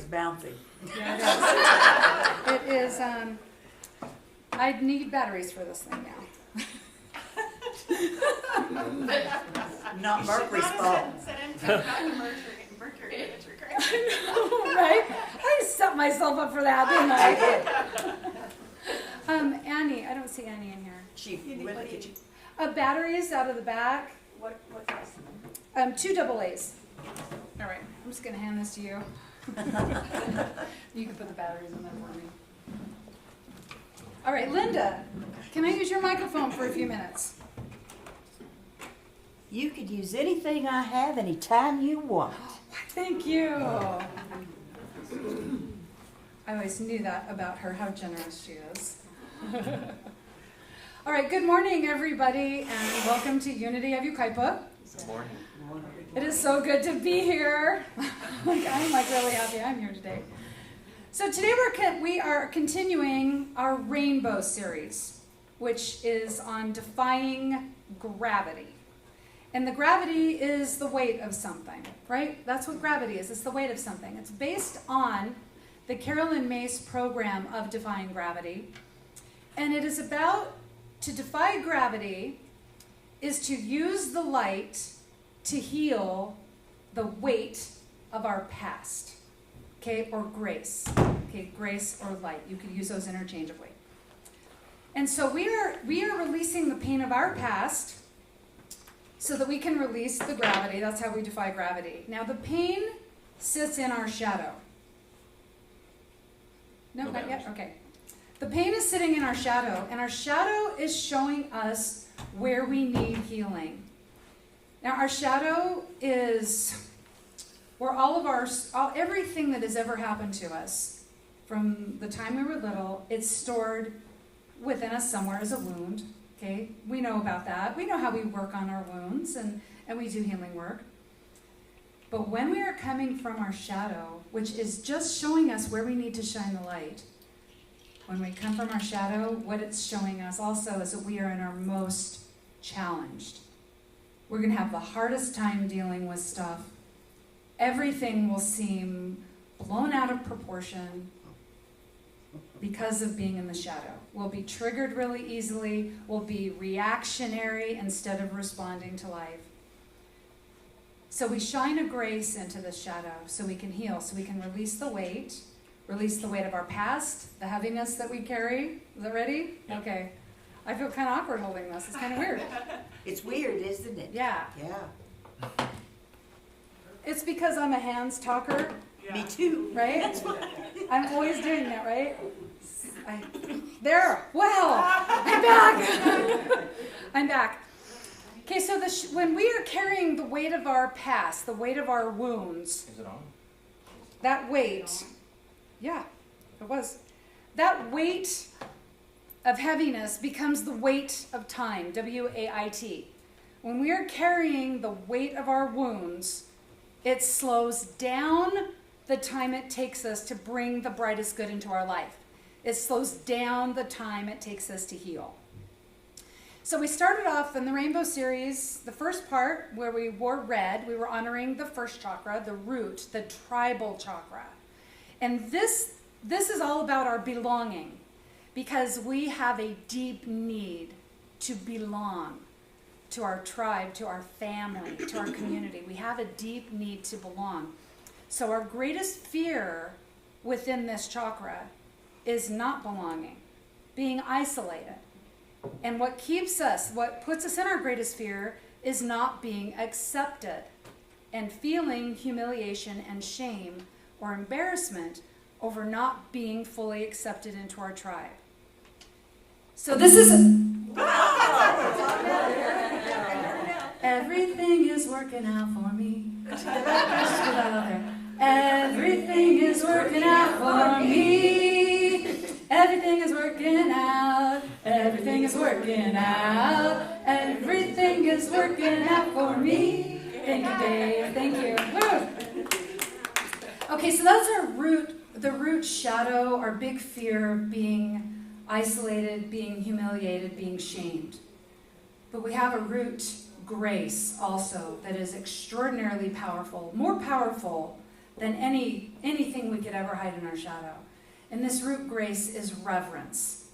bouncy. Yeah, it is. I need batteries for this thing now. Not Mercury's fault. Mercury imagery. Right? I set myself up for that, didn't I? Annie, I don't see Annie in here. She went to the kitchen. Batteries out of the back. What size? 2 AA's. All right, I'm just gonna hand this to you. You can put the batteries in there for me. All right, Linda, can I use your microphone for a few minutes? You could use anything I have anytime you want. Thank you. I always knew that about her, how generous she is. All right, good morning, everybody, and welcome to Unity of Yucaipa. Good morning. It is so good to be here. I'm really happy I'm here today. So today we are continuing our Rainbow series, which is on defying gravity. And the gravity is the weight of something, right? That's what gravity is. It's the weight of something. It's based on the Carolyn Mace program of defying gravity. And it is about to defy gravity is to use the light to heal the weight of our past, okay, or grace, okay, grace or light. You could use those interchangeably. And so we are releasing the pain of our past so that we can release the gravity. That's how we defy gravity. Now the pain sits in our shadow. No, not yet? Okay. The pain is sitting in our shadow, and our shadow is showing us where we need healing. Now our shadow is where everything that has ever happened to us from the time we were little, it's stored within us somewhere as a wound. Okay, we know about that. We know how we work on our wounds and we do healing work. But when we are coming from our shadow, which is just showing us where we need to shine the light, when we come from our shadow, what it's showing us also is that we are in our most challenged. We're going to have the hardest time dealing with stuff. Everything will seem blown out of proportion because of being in the shadow. We'll be triggered really easily. We'll be reactionary instead of responding to life. So we shine a grace into the shadow so we can heal, so we can release the weight of our past, the heaviness that we carry. Is that ready? Yeah. Okay. I feel kind of awkward holding this. It's kind of weird. It's weird, isn't it? Yeah. Yeah. It's because I'm a hands talker, Yeah. Me too. right? I'm always doing that, right? There. Wow. I'm back. I'm back. Okay, so when we are carrying the weight of our past, the weight of our wounds, Is it on? that weight, yeah, it was. That weight of heaviness becomes the weight of time, W-A-I-T. When we are carrying the weight of our wounds, it slows down the time it takes us to bring the brightest good into our life. It slows down the time it takes us to heal. So we started off in the Rainbow series, the first part where we wore red, we were honoring the first chakra, the root, the tribal chakra. And this is all about our belonging, because we have a deep need to belong to our tribe, to our family, to our community. We have a deep need to belong. So our greatest fear within this chakra is not belonging, being isolated. And what puts us in our greatest fear is not being accepted and feeling humiliation and shame or embarrassment over not being fully accepted into our tribe. So this is everything is working out for me. Just get that out there. Everything is working out for me. Everything is working out. Everything is working out. Everything is working out for me. Thank you, Dave. Thank you. Woo. Okay, so that's our root, the root shadow, our big fear of being isolated, being humiliated, being shamed. But we have a root grace also that is extraordinarily powerful, more powerful than anything we could ever hide in our shadow. And this root grace is reverence.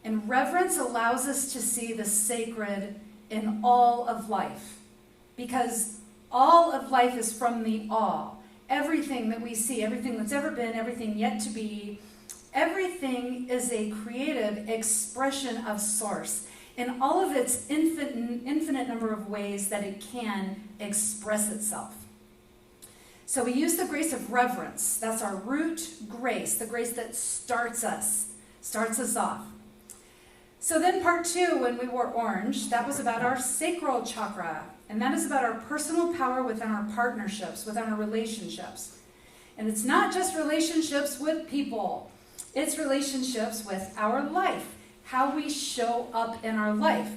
And reverence allows us to see the sacred in all of life. Because all of life is from the awe. Everything that we see, everything that's ever been, everything yet to be, everything is a creative expression of Source in all of its infinite number of ways that it can express itself. So we use the grace of reverence. That's our root grace, the grace that starts us off. So then part 2, when we wore orange, that was about our sacral chakra. And that is about our personal power within our partnerships, within our relationships. And it's not just relationships with people. It's relationships with our life. How we show up in our life.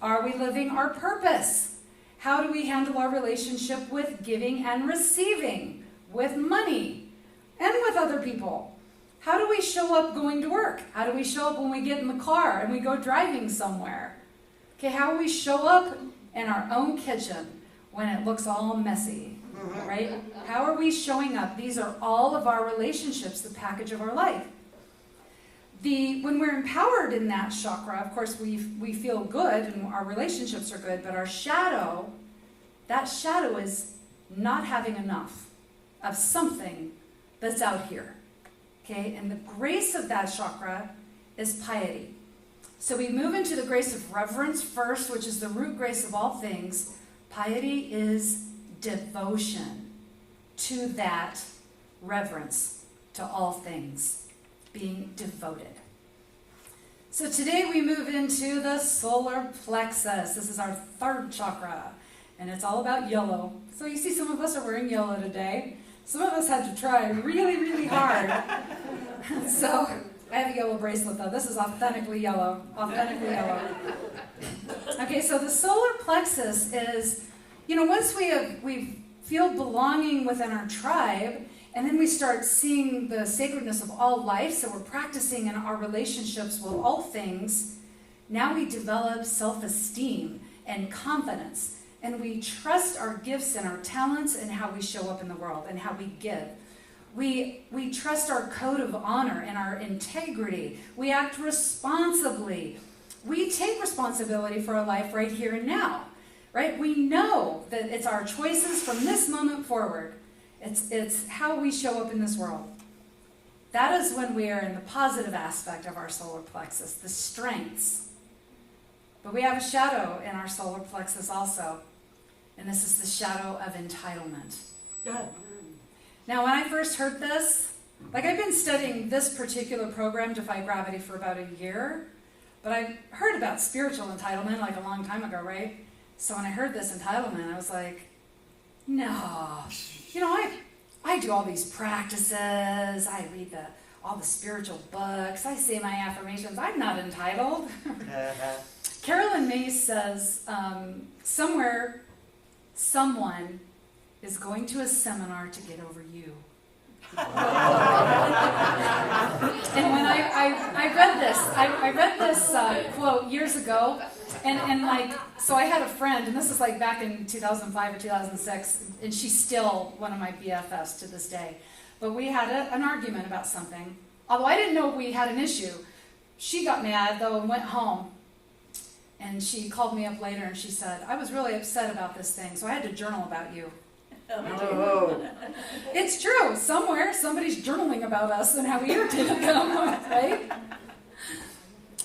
Are we living our purpose? How do we handle our relationship with giving and receiving, with money, and with other people? How do we show up going to work? How do we show up when we get in the car and we go driving somewhere? Okay, how do we show up in our own kitchen when it looks all messy, right? How are we showing up? These are all of our relationships, the package of our life. When we're empowered in that chakra, of course, we feel good and our relationships are good, but our shadow, that shadow is not having enough of something that's out here, okay? And the grace of that chakra is piety. So we move into the grace of reverence first, which is the root grace of all things. Piety is devotion to that reverence to all things. Being devoted. So today we move into the solar plexus. This is our 3rd chakra, and it's all about yellow. So you see some of us are wearing yellow today. Some of us had to try really, really hard. So I have a yellow bracelet though. This is authentically yellow. Authentically yellow. Okay, so the solar plexus is, once we feel belonging within our tribe, and then we start seeing the sacredness of all life, so we're practicing in our relationships with all things. Now we develop self-esteem and confidence, and we trust our gifts and our talents and how we show up in the world and how we give. We trust our code of honor and our integrity. We act responsibly. We take responsibility for our life right here and now, right? We know that it's our choices from this moment forward. It's how we show up in this world. That is when we are in the positive aspect of our solar plexus, the strengths. But we have a shadow in our solar plexus also, and this is the shadow of entitlement. Good. Now, when I first heard this, I've been studying this particular program, Defy Gravity, for about a year, but I heard about spiritual entitlement a long time ago, right? So when I heard this entitlement, I was like, no. I do all these practices, I read all the spiritual books, I say my affirmations, I'm not entitled. Carolyn Mays says, somewhere, someone is going to a seminar to get over you. And when I read this quote years ago, and so I had a friend, and this is back in 2005 or 2006, and she's still one of my BFFs to this day. But we had an argument about something. Although I didn't know we had an issue. She got mad, though, and went home. And she called me up later, and she said, I was really upset about this thing, so I had to journal about you. Oh. It's true. Somewhere, somebody's journaling about us and how we irritated them, right?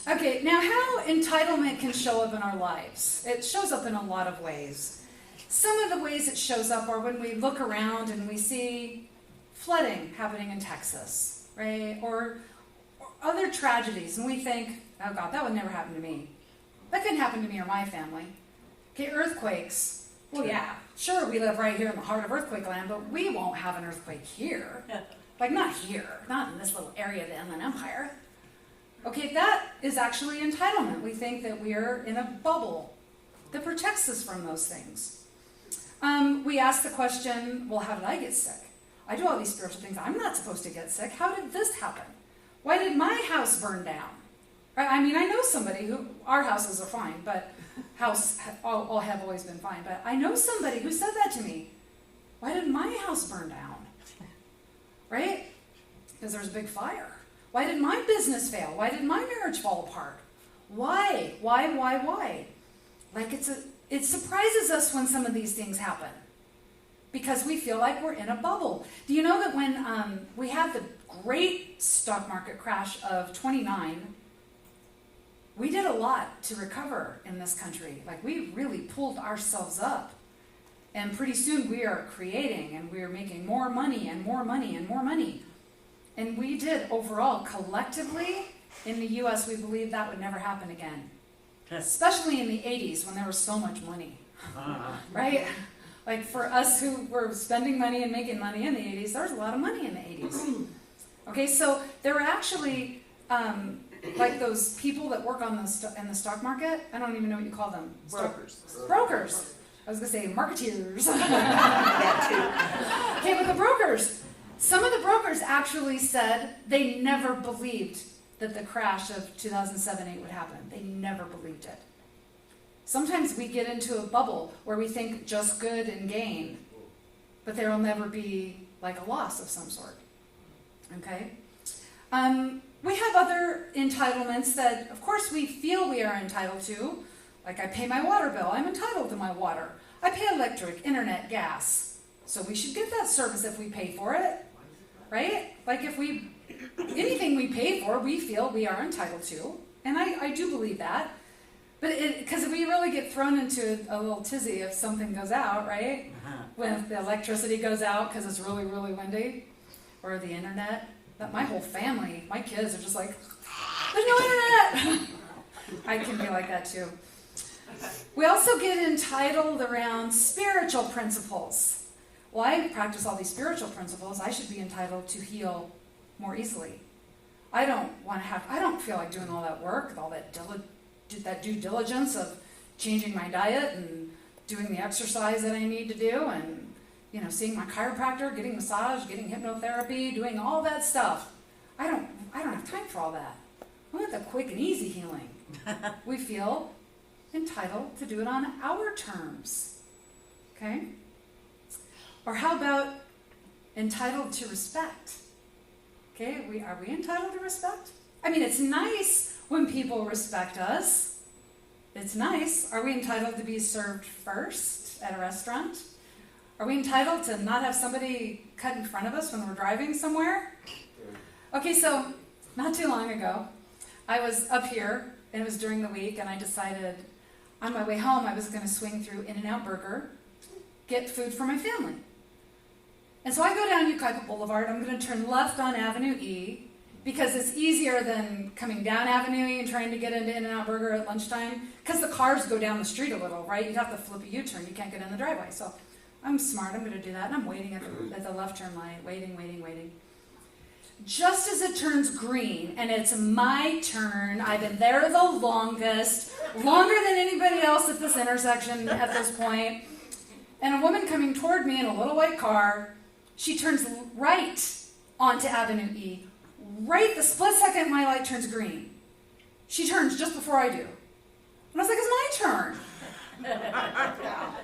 Okay, now how entitlement can show up in our lives. It shows up in a lot of ways. Some of the ways it shows up are when we look around and we see flooding happening in Texas, right? Or other tragedies, and we think, oh God, that would never happen to me. That couldn't happen to me or my family. Okay, earthquakes. Well, yeah, sure, we live right here in the heart of earthquake land, but we won't have an earthquake here. Not here, not in this little area of the Inland Empire. Okay, that is actually entitlement. We think that we're in a bubble that protects us from those things. We ask the question, well, how did I get sick? I do all these spiritual things. I'm not supposed to get sick. How did this happen? Why did my house burn down? Right? I mean, I know somebody who, our houses are fine, but all have always been fine. But I know somebody who said that to me. Why did my house burn down? right? Because there's a big fire. Why did my business fail? Why did my marriage fall apart? Why? Like it surprises us when some of these things happen because we feel like we're in a bubble. Do you know that when we had the great stock market crash of 29, we did a lot to recover in this country. Like we really pulled ourselves up. And pretty soon we are creating and we are making more money and more money and more money. And we did overall, collectively, in the US, we believe that would never happen again. Especially in the 80s when there was so much money, right? Like for us who were spending money and making money in the 80s, there was a lot of money in the 80s. Okay, so there were actually, like those people that work on in the stock market, I don't even know what you call them. Brokers. I was going to say marketeers. Okay, but the brokers. Some of the brokers actually said they never believed that the crash of 2007-8 would happen. They never believed it. Sometimes we get into a bubble where we think just good and gain, but there will never be like a loss of some sort. Okay? We have other entitlements that, of course, we feel we are entitled to. Like I pay my water bill, I'm entitled to my water. I pay electric, internet, gas. So we should get that service if we pay for it, right? Like if anything we pay for, we feel we are entitled to. And I do believe that. But because we really get thrown into a little tizzy if something goes out, right? When the electricity goes out because it's really, really windy, or the internet. That my whole family, my kids are just like, there's no internet. I can be like that too. We also get entitled around spiritual principles. Well, I practice all these spiritual principles. I should be entitled to heal more easily. I don't feel like doing all that work, all that due diligence of changing my diet and doing the exercise that I need to do and seeing my chiropractor, getting massage, getting hypnotherapy, doing all that stuff. I don't have time for all that. I want the quick and easy healing. We feel entitled to do it on our terms. Okay? Or how about entitled to respect? Okay, are we entitled to respect? I mean, it's nice when people respect us. It's nice. Are we entitled to be served first at a restaurant? Are we entitled to not have somebody cut in front of us when we're driving somewhere? Okay, so not too long ago, I was up here, and it was during the week, and I decided on my way home I was going to swing through In-N-Out Burger, get food for my family. And so I go down Yucaipa Boulevard. I'm going to turn left on Avenue E, because it's easier than coming down Avenue E and trying to get into In-N-Out Burger at lunchtime, because the cars go down the street a little, right? You'd have to flip a U-turn. You can't get in the driveway. So I'm smart. I'm going to do that. And I'm waiting at the left turn light, waiting. Just as it turns green, and it's my turn, I've been there the longest, longer than anybody else at this intersection at this point, and a woman coming toward me in a little white car, she turns right onto Avenue E. Right the split second my light turns green. She turns just before I do. And I was like, it's my turn.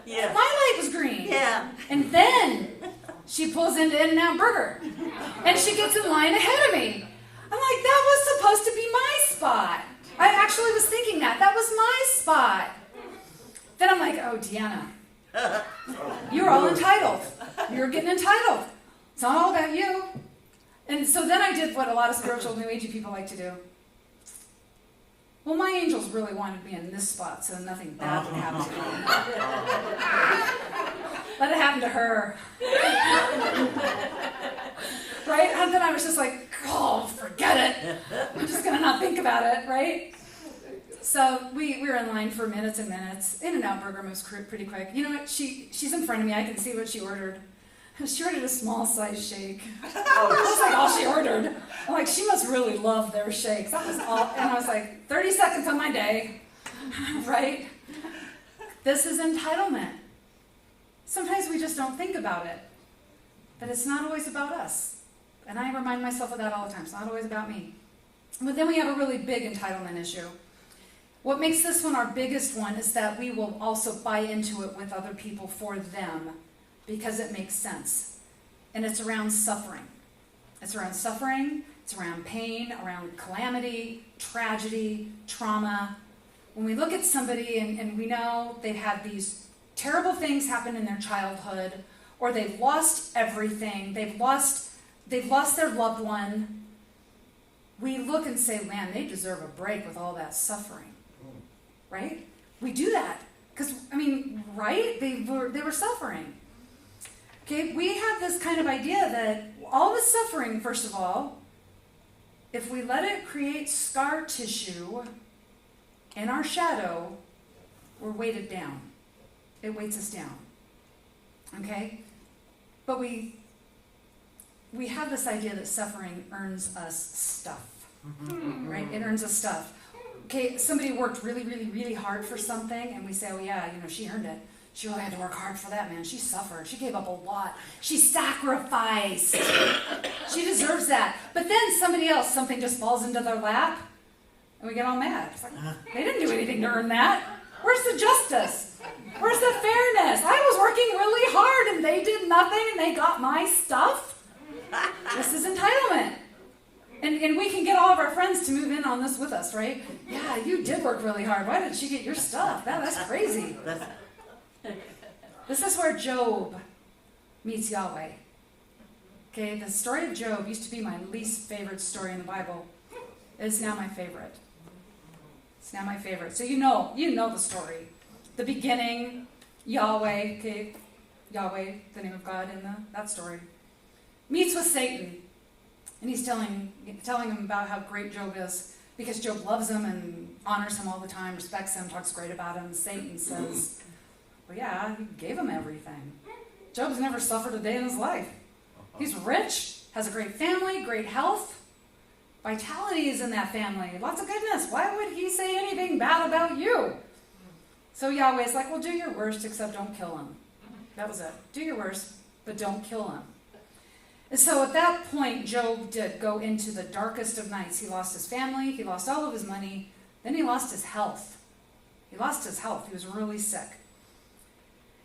Yeah. My light was green. Yeah. And then she pulls into In-N-Out Burger. And she gets in line ahead of me. I'm like, that was supposed to be my spot. I actually was thinking that. That was my spot. Then I'm like, oh, Deanna, you're all entitled. You're getting entitled. It's not all about you. And so then I did what a lot of spiritual New Agey people like to do. Well, my angels really wanted me in this spot, so nothing bad would happen to me. Let it happen to her. Right? And then I was just like, oh, forget it. I'm just going to not think about it, right? So we were in line for minutes and minutes. In-N-Out Burger moves pretty quick. You know what? She's in front of me. I can see what she ordered. She ordered a small size shake. That's like all she ordered. I'm like, she must really love their shakes. That was all. And I was like, 30 seconds on my day, right? This is entitlement. Sometimes we just don't think about it. But it's not always about us. And I remind myself of that all the time. It's not always about me. But then we have a really big entitlement issue. What makes this one our biggest one is that we will also buy into it with other people for them, because it makes sense. And it's around suffering. It's around suffering, it's around pain, around calamity, tragedy, trauma. When we look at somebody and we know they've had these terrible things happen in their childhood, or they've lost everything, they've lost their loved one, we look and say, man, they deserve a break with all that suffering. Right? We do that. Because, right? They were suffering. Okay, we have this kind of idea that all the suffering, first of all, if we let it create scar tissue in our shadow, we're weighted down. It weights us down. Okay? But we have this idea that suffering earns us stuff. Right? It earns us stuff. Okay, somebody worked really, really, really hard for something, and we say, oh yeah, she earned it. She really had to work hard for that, man. She suffered. She gave up a lot. She sacrificed. She deserves that. But then something just falls into their lap, and we get all mad. It's like, they didn't do anything to earn that. Where's the justice? Where's the fairness? I was working really hard, and they did nothing, and they got my stuff. This is entitlement. And we can get all of our friends to move in on this with us, right? Yeah, you did work really hard. Why did she get your stuff? That's crazy. This is where Job meets Yahweh. Okay, the story of Job used to be my least favorite story in the Bible. It's now my favorite. It's now my favorite. So you know the story. The beginning, Yahweh, okay, Yahweh, the name of God in that story, meets with Satan. And he's telling him about how great Job is, because Job loves him and honors him all the time, respects him, talks great about him. Satan says, well, yeah, he gave him everything. Job's never suffered a day in his life. He's rich, has a great family, great health. Vitality is in that family. Lots of goodness. Why would he say anything bad about you? So Yahweh's like, well, do your worst, except don't kill him. That was it. Do your worst, but don't kill him. And so at that point, Job did go into the darkest of nights. He lost his family, he lost all of his money, then he lost his health. He lost his health. He was really sick.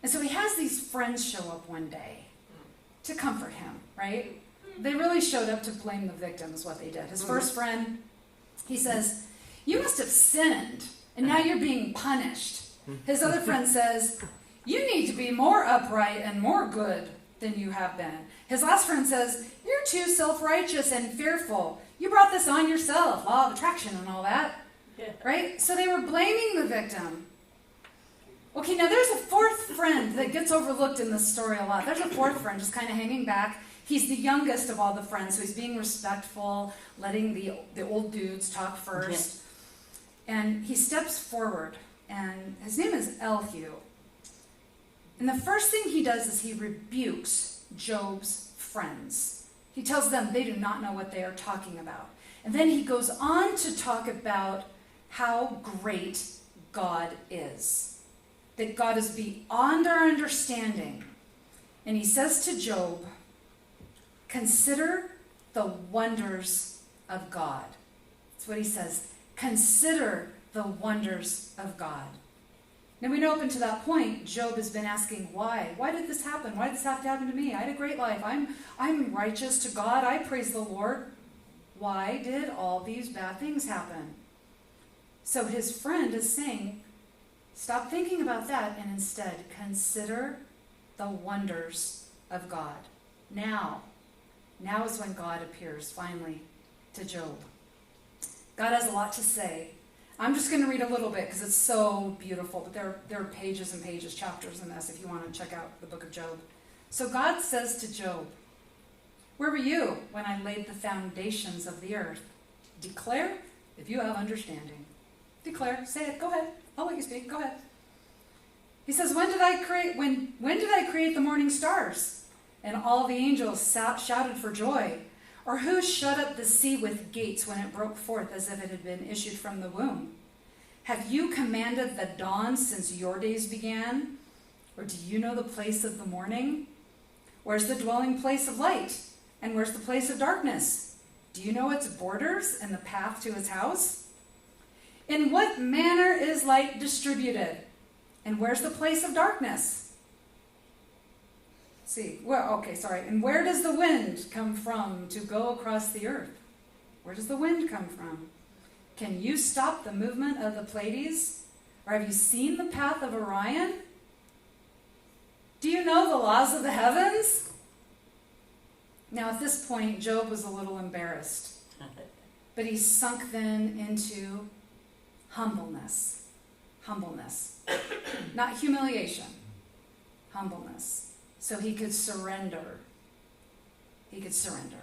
And so he has these friends show up one day to comfort him, right? They really showed up to blame the victim is what they did. His first friend, he says, you must have sinned, and now you're being punished. His other friend says, you need to be more upright and more good than you have been. His last friend says, you're too self-righteous and fearful. You brought this on yourself, law of attraction and all that. Right? So they were blaming the victim. Okay, now there's a fourth friend that gets overlooked in this story a lot. There's a fourth friend just kind of hanging back. He's the youngest of all the friends, so he's being respectful, letting the old dudes talk first. And he steps forward, and his name is Elihu. And the first thing he does is he rebukes Job's friends. He tells them they do not know what they are talking about. And then he goes on to talk about how great God is. That God is beyond our understanding. And he says to Job, consider the wonders of God. That's what he says. Consider the wonders of God. Now we know up until that point, Job has been asking, why? Why did this happen? Why did this have to happen to me? I had a great life. I'm righteous to God. I praise the Lord. Why did all these bad things happen? So his friend is saying, stop thinking about that and instead consider the wonders of God. Now is when God appears finally to Job. God has a lot to say. I'm just going to read a little bit because it's so beautiful, but there are pages and pages, chapters in this if you want to check out the book of Job. So God says to Job, where were you when I laid the foundations of the earth? Declare if you have understanding. Declare, say it, go ahead. I'll let you speak, go ahead. He says, when did I create the morning stars? And all the angels shouted for joy. Or who shut up the sea with gates when it broke forth as if it had been issued from the womb? Have you commanded the dawn since your days began? Or do you know the place of the morning? Where's the dwelling place of light? And where's the place of darkness? Do you know its borders and the path to its house? In what manner is light distributed? And where's the place of darkness? see. Well, okay, sorry. And where does the wind come from to go across the earth? Where does the wind come from? Can you stop the movement of the Pleiades? Or have you seen the path of Orion? Do you know the laws of the heavens? Now, at this point, Job was a little embarrassed. But he sunk then into humbleness. Humbleness. Not humiliation. Humbleness. So he could surrender. He could surrender.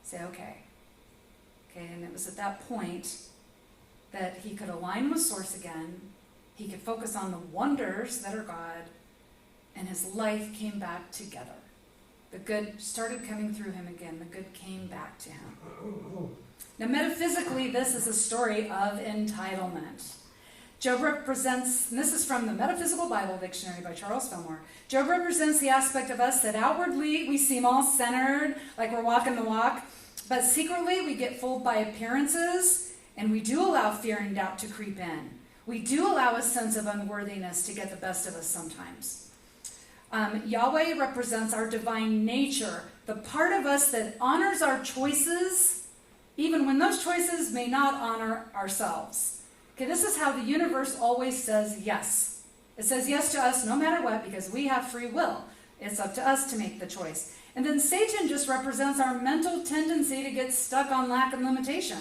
Say, okay. Okay, and it was at that point that he could align with Source again. He could focus on the wonders that are God. And his life came back together. The good started coming through him again. The good came back to him. Now, metaphysically, this is a story of entitlement. Job represents, and this is from the Metaphysical Bible Dictionary by Charles Fillmore. Job represents the aspect of us that outwardly we seem all centered, like we're walking the walk, but secretly we get fooled by appearances, and we do allow fear and doubt to creep in. We do allow a sense of unworthiness to get the best of us sometimes. Yahweh represents our divine nature, the part of us that honors our choices, even when those choices may not honor ourselves. Okay, this is how the universe always says yes. It says yes to us no matter what because we have free will. It's up to us to make the choice. And then Satan just represents our mental tendency to get stuck on lack and limitation,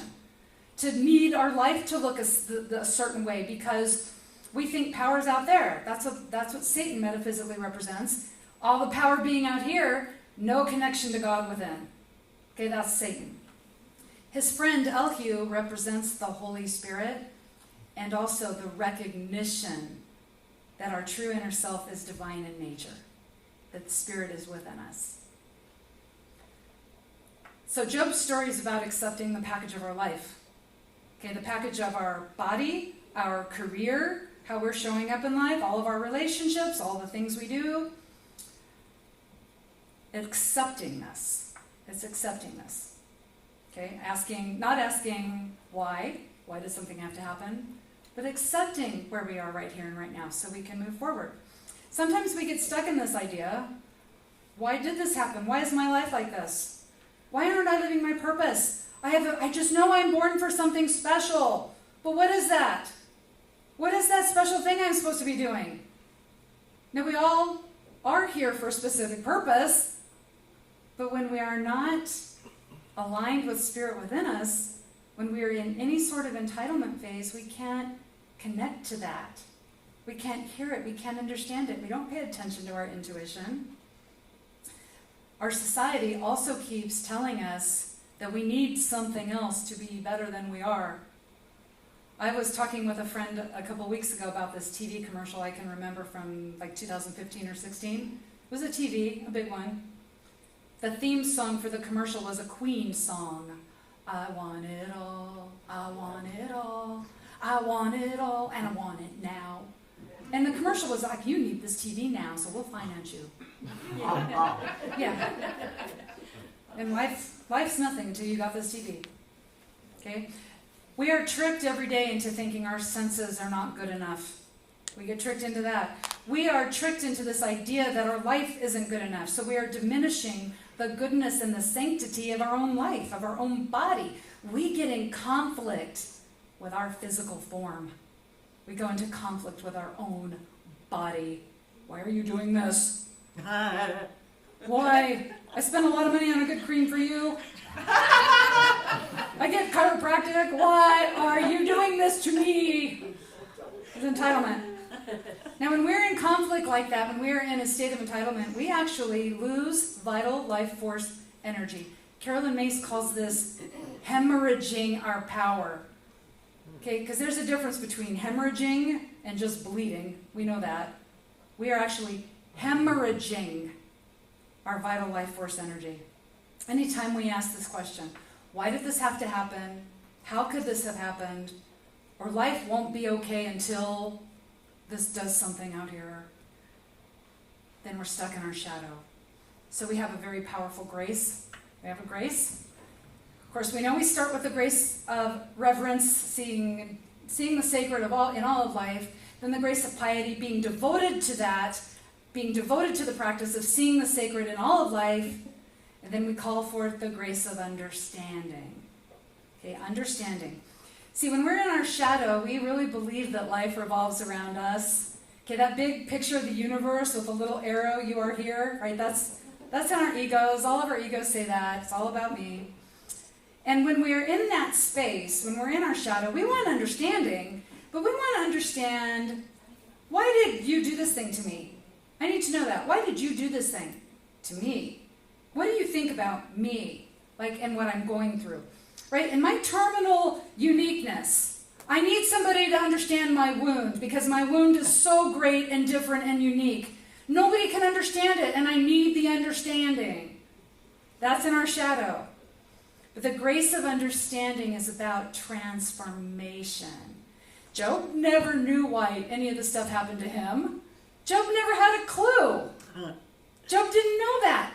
to need our life to look a certain way because we think power's out there. That's what Satan metaphysically represents. All the power being out here, no connection to God within. Okay, that's Satan. His friend Elihu represents the Holy Spirit and also the recognition that our true inner self is divine in nature, that the Spirit is within us. So Job's story is about accepting the package of our life. Okay, the package of our body, our career, how we're showing up in life, all of our relationships, all the things we do. Accepting this. It's accepting this. Okay? Not asking why does something have to happen, but accepting where we are right here and right now so we can move forward. Sometimes we get stuck in this idea, why did this happen? Why is my life like this? Why aren't I living my purpose? I just know I'm born for something special. But what is that? What is that special thing I'm supposed to be doing? Now, we all are here for a specific purpose, but when we are not aligned with Spirit within us, when we are in any sort of entitlement phase, we can't connect to that. We can't hear it. We can't understand it. We don't pay attention to our intuition. Our society also keeps telling us that we need something else to be better than we are. I was talking with a friend a couple of weeks ago about this TV commercial I can remember from like 2015 or 16. It was a TV, a big one. The theme song for the commercial was a Queen song. I want it all, I want it all, I want it all, and I want it now. And the commercial was like, you need this TV now, so we'll finance you. Yeah. And life's nothing until you got this TV. Okay? We are tricked every day into thinking our senses are not good enough. We get tricked into that. We are tricked into this idea that our life isn't good enough. So we are diminishing the goodness and the sanctity of our own life, of our own body. We get in conflict with our physical form. We go into conflict with our own body. Why are you doing this? Why? I spent a lot of money on a good cream for you. I get chiropractic. Why are you doing this to me? It's entitlement. Now, when we're in conflict like that, when we're in a state of entitlement, we actually lose vital life force energy. Carolyn Mace calls this hemorrhaging our power. Okay, because there's a difference between hemorrhaging and just bleeding. We know that. We are actually hemorrhaging our vital life force energy. Anytime we ask this question, why did this have to happen? How could this have happened? Or life won't be okay until this does something out here, then we're stuck in our shadow. So we have a very powerful grace. We have a grace. Of course, we know we start with the grace of reverence, seeing the sacred in all of life, then the grace of piety, being devoted to that, being devoted to the practice of seeing the sacred in all of life, and then we call forth the grace of understanding. Okay, understanding. See, when we're in our shadow, we really believe that life revolves around us. Okay, that big picture of the universe with the little arrow, you are here, right? That's in our egos. All of our egos say that. It's all about me. And when we're in that space, when we're in our shadow, we want understanding, but we want to understand, why did you do this thing to me? I need to know that. Why did you do this thing to me? What do you think about me, like, and what I'm going through? Right? In my terminal uniqueness, I need somebody to understand my wound, because my wound is so great and different and unique. Nobody can understand it, and I need the understanding. That's in our shadow. But the grace of understanding is about transformation. Job never knew why any of this stuff happened to him. Job never had a clue. Job didn't know that.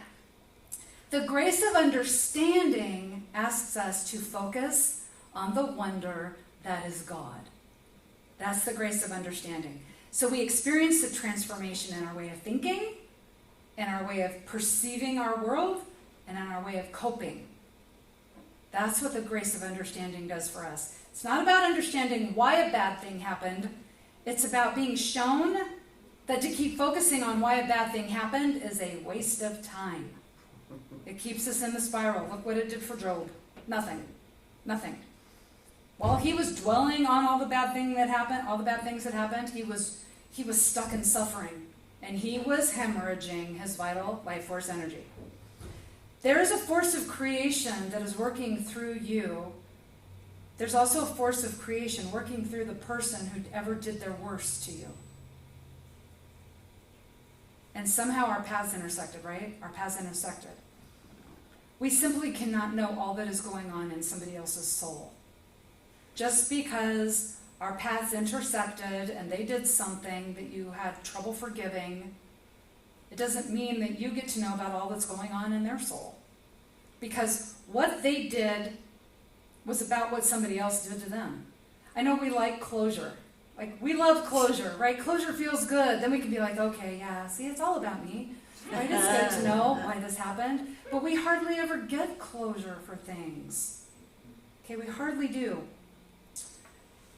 The grace of understanding asks us to focus on the wonder that is God. That's the grace of understanding. So we experience the transformation in our way of thinking, in our way of perceiving our world, and in our way of coping. That's what the grace of understanding does for us. It's not about understanding why a bad thing happened. It's about being shown that to keep focusing on why a bad thing happened is a waste of time. It keeps us in the spiral. Look what it did for Job. Nothing. Nothing. While he was dwelling on all the bad things that happened, he was stuck in suffering. And he was hemorrhaging his vital life force energy. There is a force of creation that is working through you. There's also a force of creation working through the person who ever did their worst to you. And somehow our paths intersected, right? Our paths intersected. We simply cannot know all that is going on in somebody else's soul. Just because our paths intersected and they did something that you had trouble forgiving, it doesn't mean that you get to know about all that's going on in their soul. Because what they did was about what somebody else did to them. I know we like closure. Like, we love closure, right? Closure feels good. Then we can be like, okay, yeah, see, it's all about me. Right? It's good to know why this happened. But we hardly ever get closure for things. Okay, we hardly do.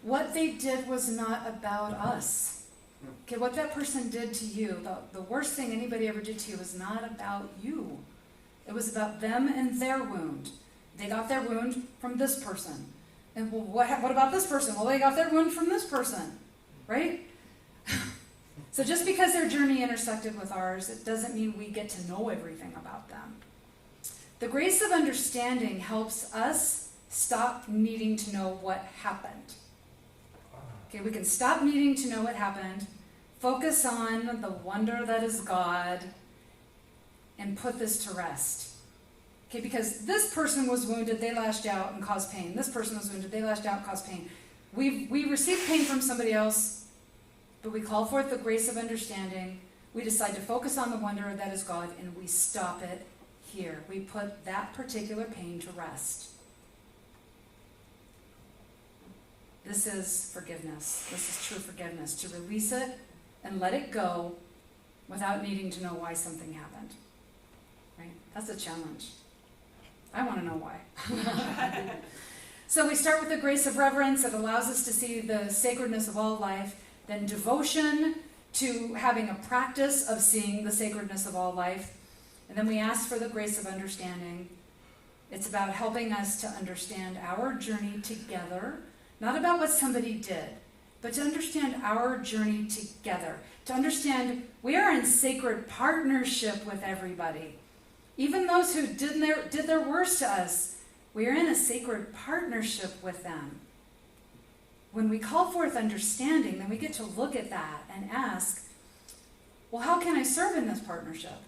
What they did was not about us. Okay, what that person did to you, the worst thing anybody ever did to you, was not about you. It was about them and their wound. They got their wound from this person. And well, what about this person? Well, they got their wound from this person, right? So just because their journey intersected with ours, it doesn't mean we get to know everything about them. The grace of understanding helps us stop needing to know what happened. Okay, we can stop needing to know what happened, focus on the wonder that is God, and put this to rest. Okay, because this person was wounded, they lashed out and caused pain. This person was wounded, they lashed out and caused pain. We received pain from somebody else, but we call forth the grace of understanding. We decide to focus on the wonder that is God, and we stop it here. We put that particular pain to rest. This is forgiveness. This is true forgiveness. To release it and let it go without needing to know why something happened. Right? That's a challenge. I want to know why. So we start with the grace of reverence that allows us to see the sacredness of all life, then devotion to having a practice of seeing the sacredness of all life, and then we ask for the grace of understanding. It's about helping us to understand our journey together, not about what somebody did, but to understand our journey together, to understand we are in sacred partnership with everybody. Even those who did their worst to us, we are in a sacred partnership with them. When we call forth understanding, then we get to look at that and ask, well, how can I serve in this partnership?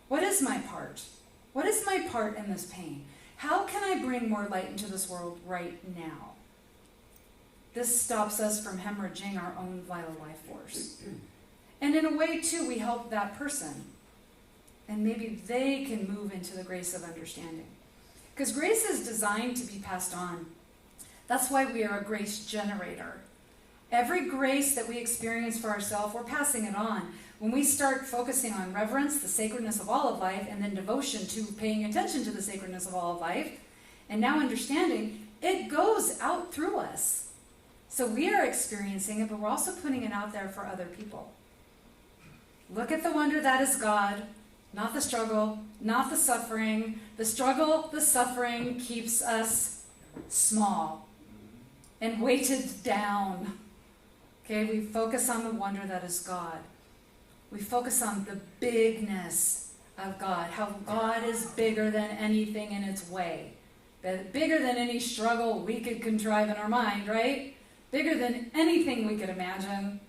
What is my part? What is my part in this pain? How can I bring more light into this world right now? This stops us from hemorrhaging our own vital life force. And in a way, too, we help that person. And maybe they can move into the grace of understanding. Because grace is designed to be passed on. That's why we are a grace generator. Every grace that we experience for ourselves, we're passing it on. When we start focusing on reverence, the sacredness of all of life, and then devotion to paying attention to the sacredness of all of life, and now understanding, it goes out through us. So we are experiencing it, but we're also putting it out there for other people. Look at the wonder that is God, not the struggle, not the suffering. The struggle, the suffering keeps us small and weighted down. Okay, we focus on the wonder that is God. We focus on the bigness of God, how God is bigger than anything in its way. Bigger than any struggle we could contrive in our mind, right? Bigger than anything we could imagine.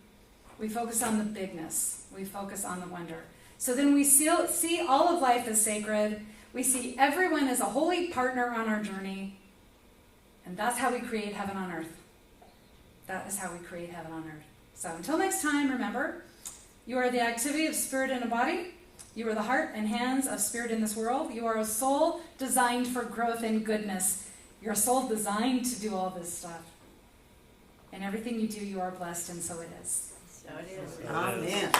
We focus on the bigness. We focus on the wonder. So then we see all of life as sacred. We see everyone as a holy partner on our journey. And that's how we create heaven on earth. That is how we create heaven on earth. So until next time, remember, you are the activity of spirit in a body. You are the heart and hands of spirit in this world. You are a soul designed for growth and goodness. You're a soul designed to do all this stuff. And everything you do, you are blessed, and so it is. So it is. Amen.